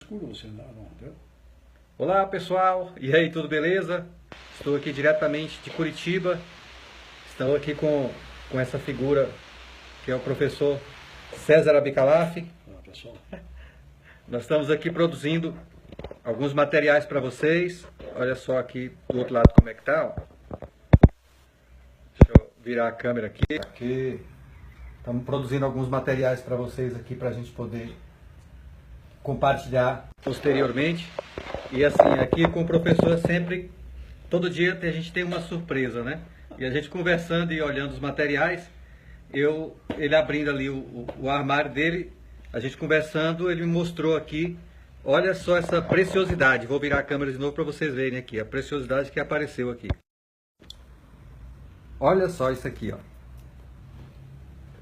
escuro, você não, entendeu? Olá pessoal, e aí, tudo beleza? Estou aqui diretamente de Curitiba. Estou aqui com essa figura que é o professor César Abicalaf. Olá pessoal. Nós estamos aqui produzindo alguns materiais para vocês. Olha só aqui do outro lado como é que tá, ó. Deixa eu virar a câmera aqui. Estamos produzindo alguns materiais para vocês aqui para a gente poder compartilhar posteriormente. E assim, aqui com o professor sempre, todo dia a gente tem uma surpresa, né? E a gente conversando e olhando os materiais, ele abrindo ali o armário dele, a gente conversando, ele me mostrou aqui, olha só essa preciosidade. Vou virar a câmera de novo para vocês verem aqui, a preciosidade que apareceu aqui. Olha só isso aqui, ó.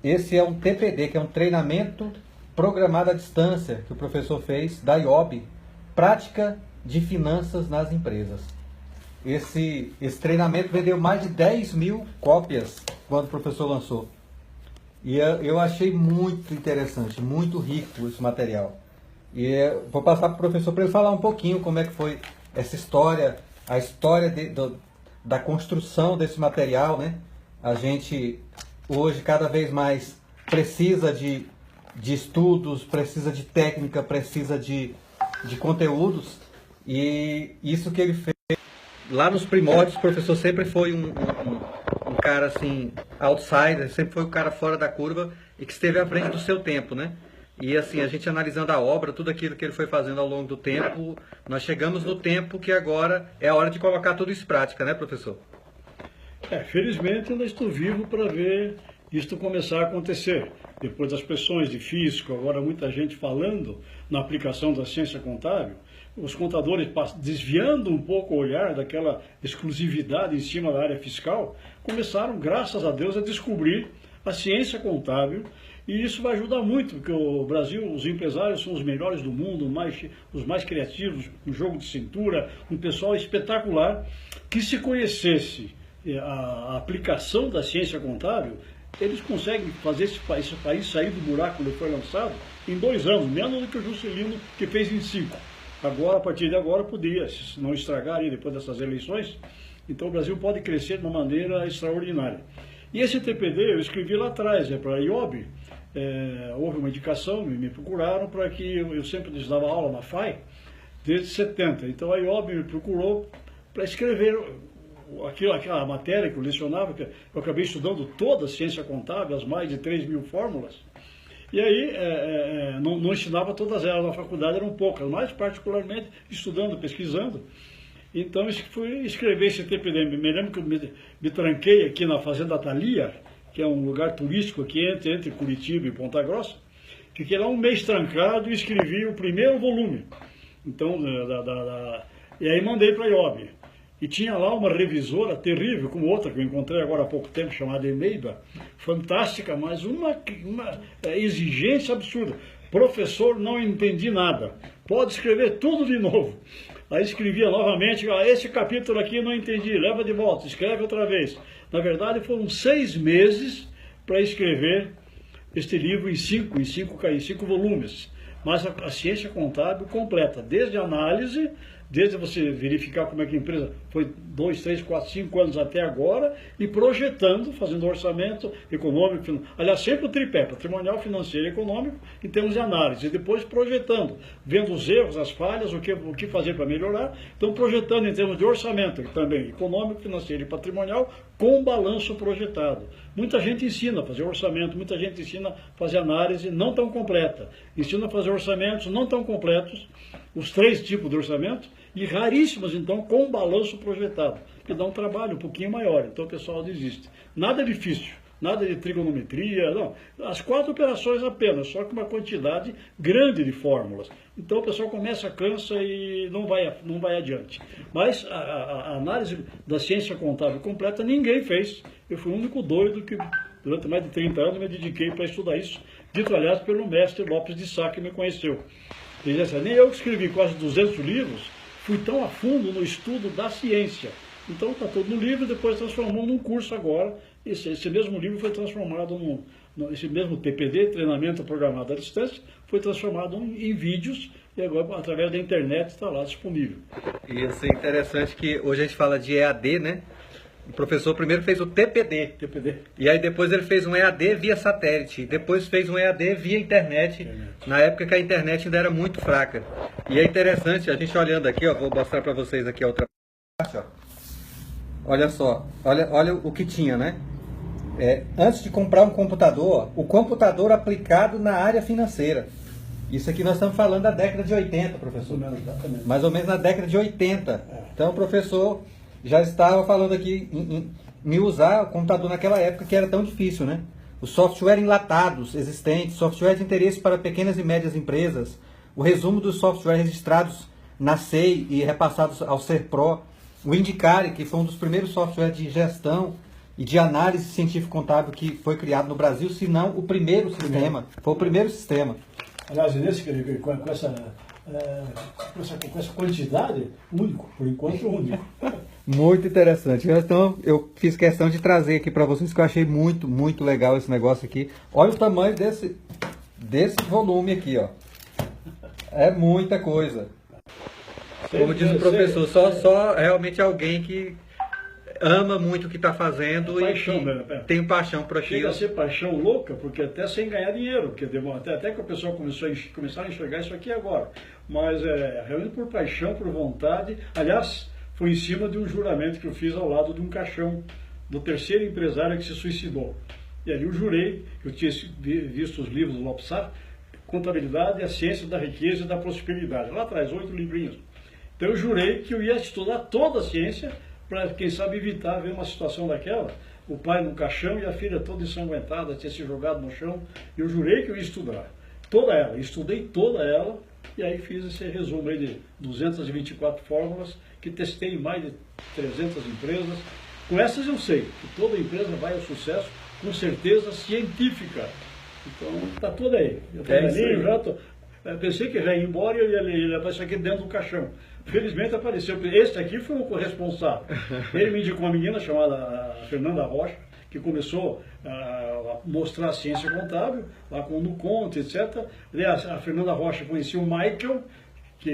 Esse é um TPD, que é um treinamento programado à distância, que o professor fez da IOB, Prática de Finanças nas Empresas. Esse treinamento vendeu mais de 10 mil cópias quando o professor lançou. E eu achei muito interessante, muito rico esse material. E vou passar para o professor para ele falar um pouquinho como é que foi essa história, a história da construção desse material, né? A gente hoje cada vez mais precisa de estudos, precisa de técnica, precisa de conteúdos. E isso que ele fez lá nos primórdios, o professor sempre foi um cara assim, outsider, sempre foi um cara fora da curva e que esteve à frente do seu tempo, né? E assim, a gente analisando a obra, tudo aquilo que ele foi fazendo ao longo do tempo, nós chegamos no tempo que agora é a hora de colocar tudo isso em prática, né, professor? Felizmente ainda estou vivo para ver isto começar a acontecer. Depois das pressões de fisco, agora muita gente falando na aplicação da ciência contábil, os contadores desviando um pouco o olhar daquela exclusividade em cima da área fiscal, começaram, graças a Deus, a descobrir a ciência contábil. E isso vai ajudar muito, porque o Brasil, os empresários são os melhores do mundo, os mais criativos, um jogo de cintura, um pessoal espetacular, que se conhecesse a aplicação da ciência contábil, eles conseguem fazer esse país sair do buraco onde foi lançado em 2 anos, menos do que o Juscelino, que fez em 5. Agora, a partir de agora, podia, se não estragar aí depois dessas eleições, então o Brasil pode crescer de uma maneira extraordinária. E esse TPD eu escrevi lá atrás, para a IOB, houve uma indicação, me procuraram para que eu sempre lhes dava aula na FAI, desde 70. Então a IOB me procurou para escrever aquela matéria que eu lecionava, que eu acabei estudando toda a ciência contábil, as mais de 3 mil fórmulas, e aí não ensinava todas elas na faculdade, eram poucas, mas particularmente estudando, pesquisando. Então fui escrever esse TPD. Me lembro que eu me tranquei aqui na Fazenda Thalia, que é um lugar turístico aqui entre Curitiba e Ponta Grossa. Fiquei lá um mês trancado e escrevi o primeiro volume. Então, e aí mandei para a IOB. E tinha lá uma revisora terrível, como outra que eu encontrei agora há pouco tempo, chamada Eneida, fantástica, mas uma exigência absurda. Professor, não entendi nada. Pode escrever tudo de novo. Aí escrevia novamente, esse capítulo aqui não entendi, leva de volta, escreve outra vez. Na verdade, foram 6 meses para escrever este livro em 5 volumes. Mas a ciência contábil completa, desde a análise, desde você verificar como é que a empresa foi 2, 3, 4, 5 anos até agora, e projetando, fazendo orçamento econômico, aliás, sempre o tripé, patrimonial, financeiro e econômico, em termos de análise, e depois projetando, vendo os erros, as falhas, o que fazer para melhorar, então projetando em termos de orçamento, também econômico, financeiro e patrimonial, com balanço projetado. Muita gente ensina a fazer orçamento, muita gente ensina a fazer análise não tão completa, ensina a fazer orçamentos não tão completos, os 3 tipos de orçamento, e raríssimos, então, com balanço projetado, que dá um trabalho um pouquinho maior, então o pessoal desiste. Nada difícil, nada de trigonometria, não. As 4 operações apenas, só que uma quantidade grande de fórmulas. Então o pessoal começa, cansa e não vai adiante. Mas a análise da ciência contábil completa ninguém fez. Eu fui o único doido que, durante mais de 30 anos, me dediquei para estudar isso, dito, aliás, pelo mestre Lopes de Sá, que me conheceu. Nem eu que escrevi quase 200 livros, fui tão a fundo no estudo da ciência. Então está tudo no livro, depois transformou num curso agora. Esse mesmo livro foi transformado esse mesmo TPD, Treinamento Programado à Distância, foi transformado em vídeos e agora, através da internet, está lá disponível. E isso é interessante que hoje a gente fala de EAD, né? O professor primeiro fez o TPD. E aí depois ele fez um EAD via satélite. Depois fez um EAD via internet. Na época que a internet ainda era muito fraca. E é interessante, a gente olhando aqui, ó, vou mostrar para vocês aqui a outra parte, ó. Olha só, olha o que tinha, né? Antes de comprar um computador, o computador aplicado na área financeira. Isso aqui nós estamos falando da década de 80, professor. Mais ou menos na década de 80. Então o professor já estava falando aqui em usar o computador naquela época que era tão difícil, né? Os softwares enlatados existentes, software de interesse para pequenas e médias empresas, o resumo dos softwares registrados na SEI e repassados ao SERPRO, o Indicare, que foi um dos primeiros softwares de gestão e de análise científico-contábil que foi criado no Brasil, se não o primeiro sistema. Foi o primeiro sistema. Aliás, com essa quantidade, único, por enquanto único. Muito interessante. Então, eu fiz questão de trazer aqui para vocês, que eu achei muito, muito legal esse negócio aqui. Olha o tamanho desse volume aqui, ó. É muita coisa. Como diz o professor, só realmente alguém que ama muito o que está fazendo paixão, e tem paixão por aquilo. Chega a ser paixão louca, porque até sem ganhar dinheiro, porque até que o pessoal começaram a enxergar isso aqui agora. Mas realmente por paixão, por vontade. Aliás, foi em cima de um juramento que eu fiz ao lado de um caixão do terceiro empresário que se suicidou. E ali eu jurei, eu tinha visto os livros do Lopsar, Contabilidade, a Ciência da Riqueza e da Prosperidade. Lá atrás, 8 livrinhos. Então eu jurei que eu ia estudar toda a ciência para, quem sabe, evitar ver uma situação daquela. O pai no caixão e a filha toda ensanguentada, tinha se jogado no chão. Eu jurei que eu ia estudar toda ela. Estudei toda ela e aí fiz esse resumo aí de 224 fórmulas que testei em mais de 300 empresas. Com essas eu sei que toda empresa vai ao sucesso com certeza científica. Então está tudo aí. Eu pensei que já ia embora e ele apareceu aqui dentro do caixão. Felizmente apareceu. Este aqui foi o corresponsável. Ele me indicou uma menina chamada Fernanda Rocha, que começou a mostrar a ciência contábil, lá com o Nuconte, etc. Aliás, a Fernanda Rocha conhecia o Michael, que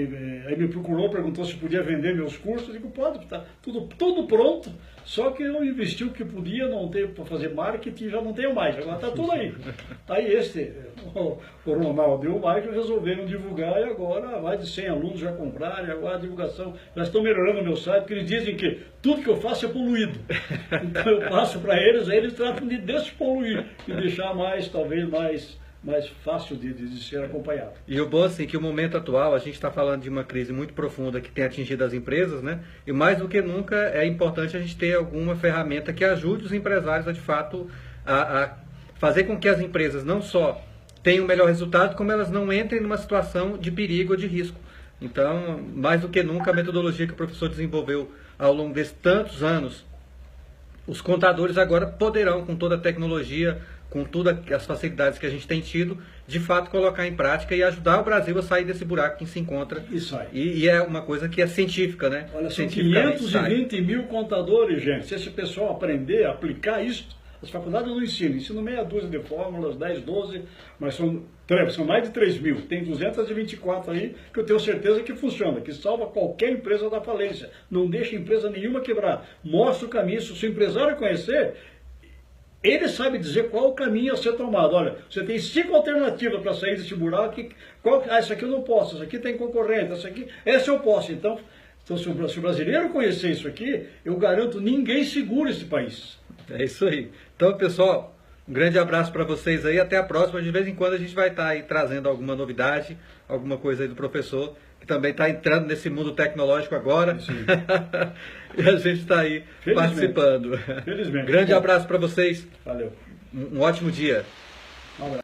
aí me procurou, perguntou se podia vender meus cursos. Eu digo, pode, está tudo pronto, só que eu investi o que podia, não tenho para fazer marketing, já não tenho mais, agora está tudo aí. Aí o Ronaldo e o Michael resolveram divulgar e agora mais de 100 alunos já compraram, e agora a divulgação, já estão melhorando o meu site, porque eles dizem que tudo que eu faço é poluído. Então eu passo para eles, aí eles tratam de despoluir e deixar talvez mais fácil de ser acompanhado. E o bom, assim, que o momento atual, a gente está falando de uma crise muito profunda que tem atingido as empresas, né? E mais do que nunca é importante a gente ter alguma ferramenta que ajude os empresários a, de fato, a fazer com que as empresas não só tenham o melhor resultado, como elas não entrem numa situação de perigo ou de risco. Então, mais do que nunca, a metodologia que o professor desenvolveu ao longo desses tantos anos, os contadores agora poderão, com toda a tecnologia, com todas as facilidades que a gente tem tido, de fato colocar em prática e ajudar o Brasil a sair desse buraco que se encontra. Isso aí. E é uma coisa que é científica, né? Olha, são 520 mil contadores, gente. Se esse pessoal aprender a aplicar isso, as faculdades não ensinam meia dúzia de fórmulas, 10, 12, mas são mais de 3 mil. Tem 224 aí que eu tenho certeza que funciona, que salva qualquer empresa da falência. Não deixa empresa nenhuma quebrar. Mostra o caminho. Se o empresário conhecer, ele sabe dizer qual o caminho a ser tomado. Olha, você tem 5 alternativas para sair desse buraco. Essa aqui eu não posso, essa aqui tem concorrente, essa eu posso. Então se o brasileiro conhecer isso aqui, eu garanto, ninguém segura esse país. É isso aí. Então, pessoal, um grande abraço para vocês aí. Até a próxima. De vez em quando a gente vai estar aí trazendo alguma novidade, alguma coisa aí do professor, que também está entrando nesse mundo tecnológico agora. E a gente está aí participando. Felizmente. Grande abraço para vocês. Valeu. Um ótimo dia. Um abraço.